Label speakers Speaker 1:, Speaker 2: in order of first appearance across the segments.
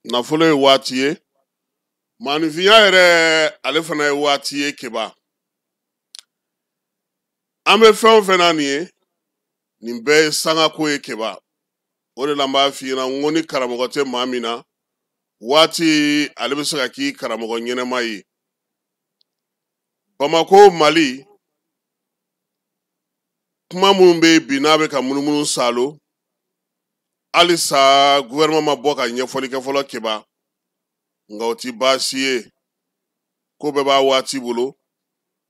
Speaker 1: nafolo ye waati ye maanifinya yɛrɛ ale fana ye waati ye keba an bɛ fɛn o fɛn na nin ye nin bɛɛ ye sangako ye keba o de la n b'a f'i ɲɛna n ko ni karamɔgɔ tɛ maa min na waati ale bɛ se ka k'i karamɔgɔ ɲɛnɛma ye Bamako Mali kuma minnu bɛ bi n'a bɛ ka munumunu salo halisa gouvernement ma bɔ ka ɲɛfɔli kɛ fɔlɔ keba nka o ti baasi ye ko bɛɛ b'a waati bolo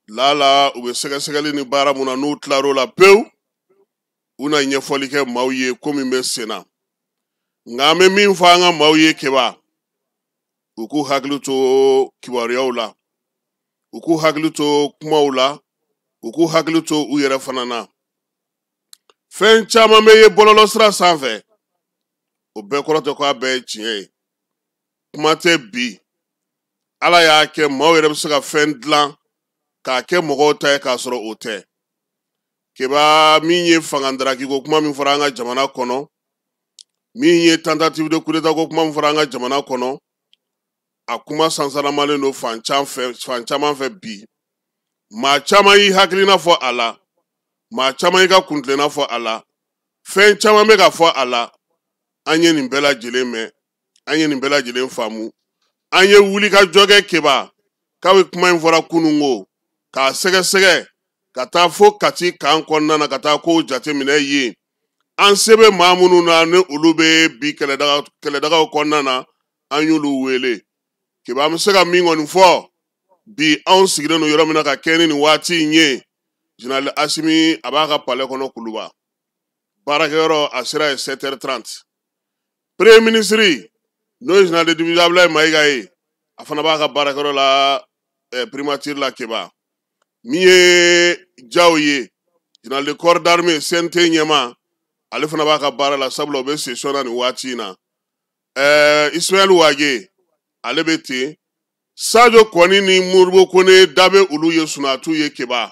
Speaker 1: lala u bɛ sɛgɛsɛgɛli ni baara mun na n'u tilar'o la pewu u na ɲɛfɔli kɛ maaw ye ko min bɛ sen na nka an bɛ min fɔ an ka maaw ye keba u k'u hakili to kibaruyaw la u k'u hakili to kumaw la u k'u hakili to u yɛrɛ fana na fɛn caman bɛ ye bɔlɔlɔsira sanfɛ o bɛɛ kɔrɔ tɛ ko a bɛɛ ye tiɲɛ ye kuma tɛ bi ala y'a kɛ maaw yɛrɛ bɛ se ka fɛn dilan k'a kɛ mɔgɔw ta ye k'a sɔrɔ o tɛ keba min ye fangandaraki ko kuma min fɔra an ka jamana kɔnɔ min ye tentative de coup d'état ko kuma min fɔra an ka jamana kɔnɔ a kuma sansaramalen don fan caman fɛ bi maa caman y'i hakilina fɔ a la maa caman y'i ka kuntilenna fɔ a la fɛn caman bɛ ka fɔ a la an ye nin bɛɛ lajɛlen mɛn an ye nin bɛɛ lajɛlen faamu an ye wulikajɔ kɛ keba k'a bɛ kuma in fɔra kunungo k'a sɛgɛsɛgɛ ka taa fo Kati kan kɔnɔna na ka taa kow jateminɛ yen an se bɛ maa minnu na ni olu bɛ bi kɛlɛdagaw kɔnɔna na an y'olu wele keba an bɛ se ka min kɔni fɔ bi anw sigilen don yɔrɔ min na ka kɛ ni nin waati in ye Général Asimi a b'a ka palais kɔnɔ Kuluba baarakɛyɔrɔ a sera ye 7h30 Premier ministre n'o ye Général de division Abdoulaye Mayiga ye a fana b'a ka baarakɛyɔrɔ la primature la keba min ye Jaw ye Général de corps d'armée CNT ɲɛma ale fana b'a ka baara la sabula o bɛ session na nin waati in na Ismaël Wage ale bɛ ten Sadio Kɔni ni Modibo Kone da bɛ olu ye Sunatu ye keba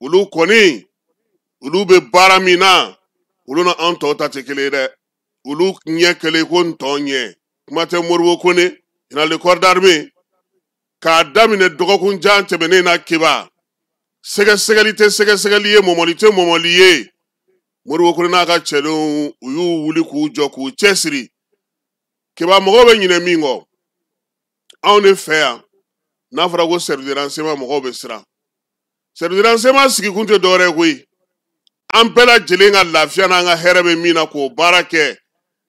Speaker 1: olu kɔni olu bɛ baara min na olu na an tɔw ta tɛ kelen ye dɛ olu ɲɛ kelen ko n tɔ ɲɛ kuma tɛ Modibo Kone Général de corps d'armée k'a daminɛ dɔgɔkun jan tɛmɛnen na keba sɛgɛsɛgɛli tɛ sɛgɛsɛgɛli ye mɔmɔli tɛ mɔmɔli ye Modibo Kone n'a ka cɛdenw u y'u wuli k'u jɔ k'u cɛsiri keba mɔgɔw bɛ ɲinɛ min kɔ anw de fɛ yan n'a fɔra ko service de renseignement mɔgɔw bɛ siran service de renseignement sigikun tɛ dɔwɛrɛ ye koyi an bɛɛ lajɛlen ka lafiya n'an ka hɛrɛ bɛ min na k'o baara kɛ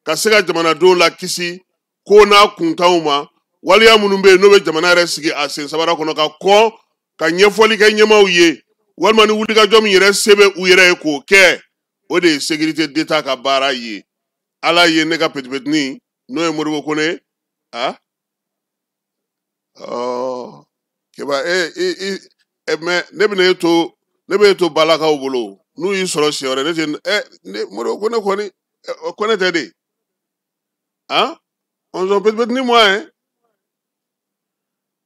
Speaker 1: ka se ka jamanadenw lakisi ko n'a kuntanw ma waliya minnu bɛ yen n'o bɛ jamana yɛrɛ sigi a sen sabara kɔnɔ ka kɔn ka ɲɛfɔli kɛ ɲɛmaaw ye walima ni wulikajɔ min yɛrɛ se bɛ u yɛrɛ ye k'o kɛ o de ye sécurité d'État ka baara ye ala ye ne ka petipetini n'o ye Modibo Kone keba mɛ ne bɛ e to balakaw bolo n'u y'i sɔrɔ siɲɛ wɛrɛ ne tɛ Modibo Kone kɔni Kone tɛ de on s'en petipetini moi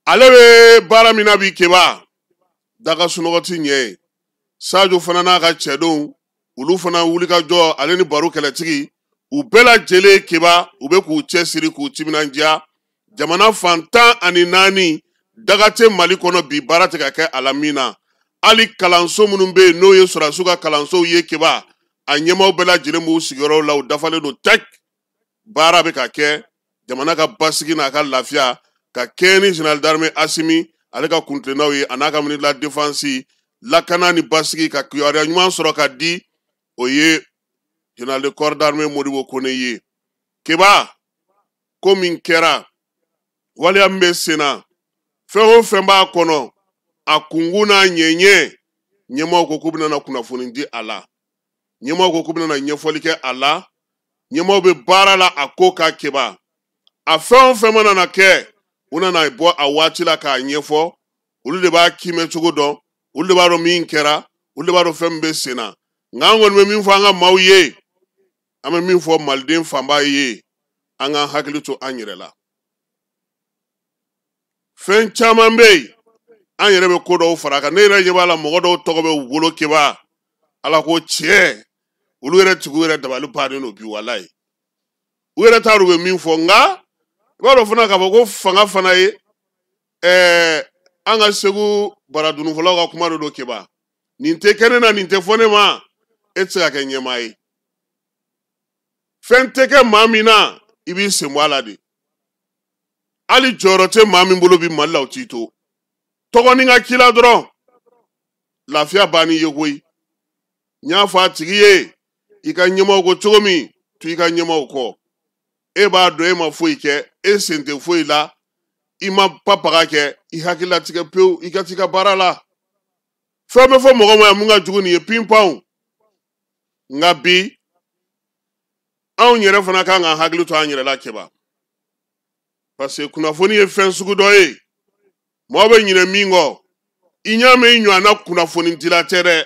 Speaker 1: ale bɛ baara min na bi keba daga sunɔgɔ ti ɲɛ ye Sadio fana n'a ka cɛdenw olu fana wulikajɔ ale ni baro kɛlɛtigi u bɛɛ lajɛlen keba u bɛ k'u cɛsiri k'u timinandiya jamana fan 14 daga tɛ Mali kɔnɔ bi baara tɛ ka kɛ a la min na hali kalanso minnu bɛ yen n'o ye sɔrɔdasiw ka kalansow ye keba a ɲɛmaaw bɛɛ lajɛlen b'u sigiyɔrɔw la u dafalen don tɛk baara bɛ ka kɛ jamana ka basigi n'a ka lafiya ka kɛ ni Général d'armée Asimi ale ka kuntilennaw ye a n'a ka ministre de la défense lakana ni basigi ka kibaruya ɲuman sɔrɔ ka di o ye Général de corps d'armée Modibo Kone ye keba ko min kɛra waliya min bɛ sen na fɛn o fɛn b'a kɔnɔ a kungun n'a ɲɛɲɛ ɲɛmaaw ko k'u bɛna kunnafoni di a la ɲɛmaaw ko k'u bɛna ɲɛfɔli kɛ a la ɲɛmaaw bɛ baara la a ko ka keba a fɛn o fɛn mana kɛ u nana bɔ a waati la k'a ɲɛfɔ olu de b'a kimɛ cogo dɔn olu de b'a dɔn min kɛra olu de b'a dɔn fɛn min bɛ sen na nka an kɔni bɛ min fɔ an ka maaw ye an bɛ min fɔ maliden fanba ye an k'an hakili to an yɛrɛ la fɛn caman bɛ yen an yɛrɛ bɛ ko dɔw fara kan ne yɛrɛ ɲɛ b'a la mɔgɔ dɔw tɔgɔ bɛ wolo keba ala ko tiɲɛ olu yɛrɛ tigiw yɛrɛ dabali bannen don bi walayi u yɛrɛ t'a dɔn u bɛ min fɔ nka baro fana ka fɔ ko fanga fana ye an ka Segu baradunufɔlaw ka kuma do keba nin tɛ kɛnɛ na nin tɛ fɔ ne ma e tɛ se ka kɛ ɲɛmaa ye fɛn tɛ kɛ maa min na i b'i sen bɔ a la de hali jɔyɔrɔ tɛ maa min bolo bi Mali la o t'i to tɔgɔ ni ka k'i la dɔrɔn lafiya banni ye koyi n y'a fɔ a tigi ye i ka ɲɛmaaw ko cogo min tu i ka ɲɛmaaw kɔ e b'a dɔn e ma foyi kɛ e sen tɛ foyi la i ma papaga kɛ i hakililatigɛ pewu i ka t'i ka baara la fɛn bɛ fɔ mɔgɔ ma yan mun ka jugu nin ye pinpanw nka bi anw yɛrɛ fana kan ka hakili to an yɛrɛ la kɛba parce que kunnafoni ye fɛn sugu dɔ ye mɔgɔ bɛ ɲinɛ min kɔ i ɲa mɛn i ɲɔgɔnna kunnafoni dila tɛ dɛ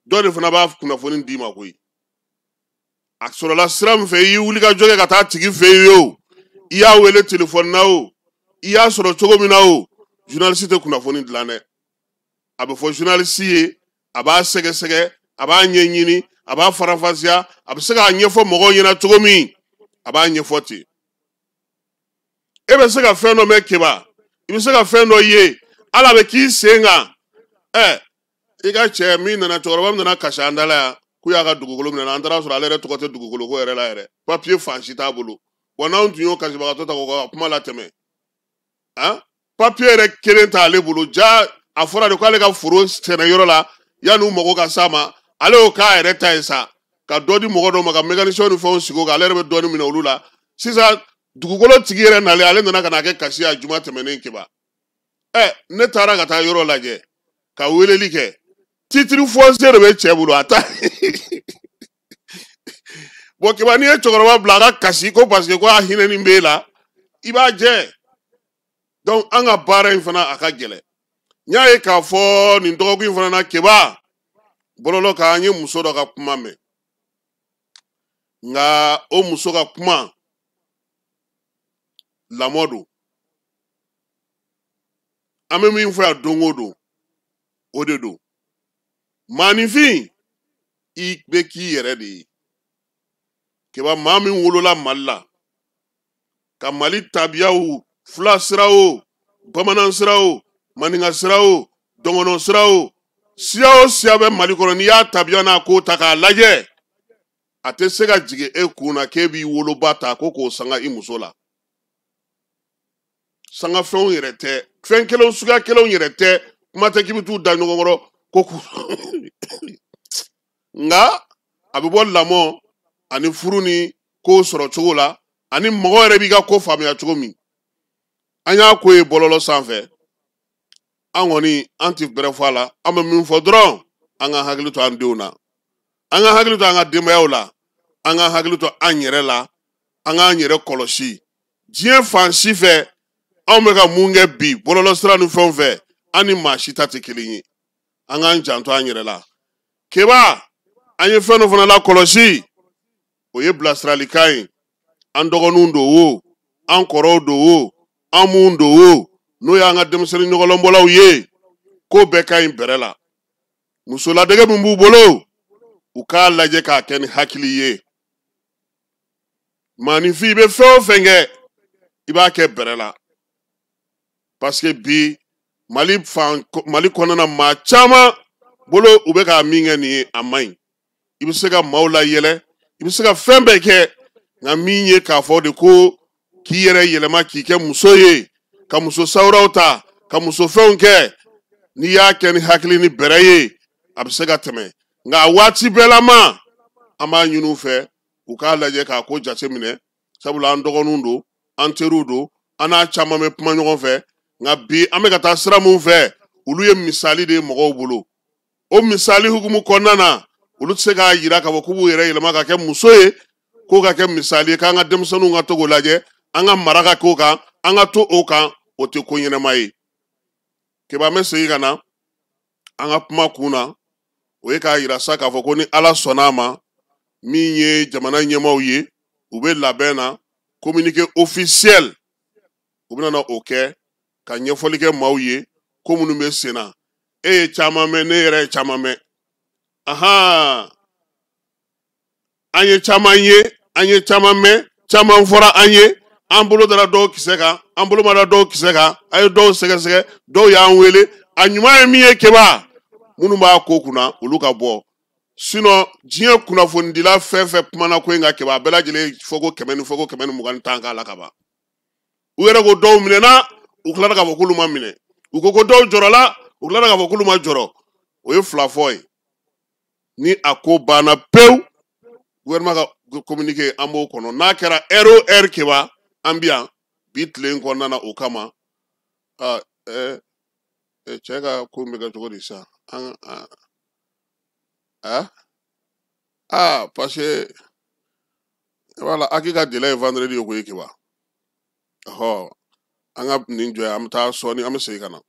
Speaker 1: dɔ de fana b'a kunnafoni d'i ma koyi a sɔrɔla sira min fɛ i y'i wuli ka jɔ kɛ ka taa tigi fɛ yen o i y'a wele telefɔni na o i y'a sɔrɔ cogo min na o journaliste tɛ kunnafoni dilan dɛ a bɛ fɔ journaliste ye a b'a sɛgɛsɛgɛ a b'a ɲɛɲini a b'a faranfasiya a bɛ se k'a ɲɛfɔ mɔgɔw ɲɛna cogo min a b'a ɲɛfɔ ten e bɛ se ka fɛn dɔ mɛn keba i bɛ se ka fɛn dɔ ye ala bɛ k'i sen kan i ka cɛ min nana cɛkɔrɔba min nana kasi an da la yan k'u y'a ka dugukolo minɛ an taara sɔrɔ ale yɛrɛ tɔgɔ tɛ dugukolo ko yɛrɛ la yɛrɛ papiye fan si t'a bolo wa n'anw tun y'o kasibagatɔ ta k'o ka kuma latɛmɛ papiye yɛrɛ kelen t'ale bolo ja a fɔra de k'ale ka foro sɛnɛyɔrɔ la yanni u mago ka s'a ma ale y'o k'a yɛrɛ ta ye sa ka dɔ di mɔgɔ dɔw ma ka mécanicien ni fɛnw sigi o kan ale yɛrɛ bɛ dɔɔni minɛ olu la sisan dugukolo tigi yɛrɛ nalen ale nana ka na kɛ kasi a juma tɛmɛnen keba ne taara ka taa yɔrɔ lajɛ ka weleli kɛ titre foncier de bɛ cɛ bolo a ta bon keba n'i ye cɛkɔrɔba bila a ka kasi ko parce que ko a hinɛni b'e la i b'a jɛ donc an ka baara in fana a ka gɛlɛn n y'a ye k'a fɔ nin dɔgɔkun in fana na keba bɔlɔlɔ kan an ye muso dɔ ka kuma mɛn nka o muso ka kuma lamɔ don an bɛ min fɔ yan don o don o de don maanifin i bɛ k'i yɛrɛ de ye keba maa min wolola Mali la ka Mali tabiyaw fula sira o bamanan sira o maninka sira o dɔngɔnɔ sira o siya o siya bɛ Mali kɔnɔ n'i y'a tabiya n'a ko ta k'a lajɛ a tɛ se ka jigin e kun na k'e b'i woloba ta ko k'o sanga i muso la sanga fɛnw yɛrɛ tɛ fɛn kelenw suguya kelenw yɛrɛ tɛ kuma tɛ k'i bɛ t'u da ɲɔgɔn kɔrɔ ko nka a bɛ bɔ lamɔ ani furu ni ko sɔrɔ cogo la ani mɔgɔ yɛrɛ b'i ka ko faamuya cogo min an y'a ko ye bɔlɔlɔ sanfɛ an kɔni an tɛ bɛrɛ fɔ a la an bɛ min fɔ dɔrɔn an ka hakili to an denw na an ka hakili to an ka denbayaw la an ka hakili to an yɛrɛ la an k'an yɛrɛ kɔlɔsi diɲɛ fan si fɛ anw bɛ ka mun kɛ bi bɔlɔlɔ sira ni fɛnw fɛ an ni maa si ta tɛ kelen ye an k'an janto an yɛrɛ la keba an ye fɛn dɔ fana la kɔlɔsi o ye bilasiralikan ye an dɔgɔninw don o an kɔrɔw don o an mun don o n'o y'an ka denmisɛnnin ɲɔgɔnlɔnbɔlaw ye ko bɛɛ ka ɲi bɛrɛ la musoladege min b'u bolo u k'a lajɛ k'a kɛ ni hakili ye maanifin i bɛ fɛn o fɛn kɛ i b'a kɛ bɛrɛ la parce que bi Mali kɔnɔna maa caman bolo u bɛ k'a min kɛ nin ye a man ɲi i bɛ se ka maaw layɛlɛ i bɛ se ka fɛn bɛɛ kɛ nka min ye k'a fɔ de ko k'i yɛrɛ yɛlɛma k'i kɛ muso ye ka muso sawuraw ta ka muso fɛnw kɛ n'i y'a kɛ ni hakili ni bɛrɛ ye a bɛ se ka tɛmɛ nka a waati bɛɛ la ma an b'a ɲini u fɛ u k'a lajɛ k'a ko jate minɛ sabula an dɔgɔninw don an teriw don an n'a caman bɛ kuma ɲɔgɔn fɛ nka bi an bɛ ka taa sira min fɛ olu ye misali de ye mɔgɔw bolo o misali hukumu kɔnɔna na olu tɛ se k'a jira k'a fɔ k'u b'u yɛrɛ yɛlɛma ka kɛ muso ye k'o ka kɛ misali ye k'an ka denmisɛnninw ka to k'o lajɛ an ka mara ka k'o kan an ka to o kan o tɛ ko ɲɛnama ye keba bɛ segin ka na an ka kuma kun na o ye k'a jira sa k'a fɔ ko ni ala sɔnna a ma min ye jamana ɲɛmaaw ye u bɛ labɛn na communiqué officiel u bɛna o kɛ ka ɲɛfɔli kɛ maaw ye ko minnu bɛ sen na e ye caman mɛn ne yɛrɛ ye caman mɛn an ye caman ye an ye caman mɛn caman fɔra an ye an bolo dara dɔw kisɛ kan an bolo ma da dɔw kisɛ kan a ye dɔw sɛgɛsɛgɛ dɔw y'an wele a ɲuman ye min ye keba minnu b'a ko kunna olu ka bɔ sinon diɲɛ kunnafonidila fɛn fɛn kumana ko in ka keba a bɛɛ lajɛlen fɔ ko 100 ni 120 tan k'a la ka ban u yɛrɛ ko dɔw minɛna u tilara k'a fɔ k'olu ma minɛ u ko dɔw jɔrɔla u tilara k'a fɔ k'olu ma jɔrɔ o ye fila fɔ ye ni a ko banna pewu gouvernement ka communiqué an b'o kɔnɔ n'a kɛra heure o heure keba an bi yan bi tile in kɔnɔna na o kama cɛ ka ko bɛ kɛ cogo di sa parce que voilà aki ka délai ye vendredi ye koyi keba an ka nin jɔ an bɛ taa sɔɔni an bɛ segin ka na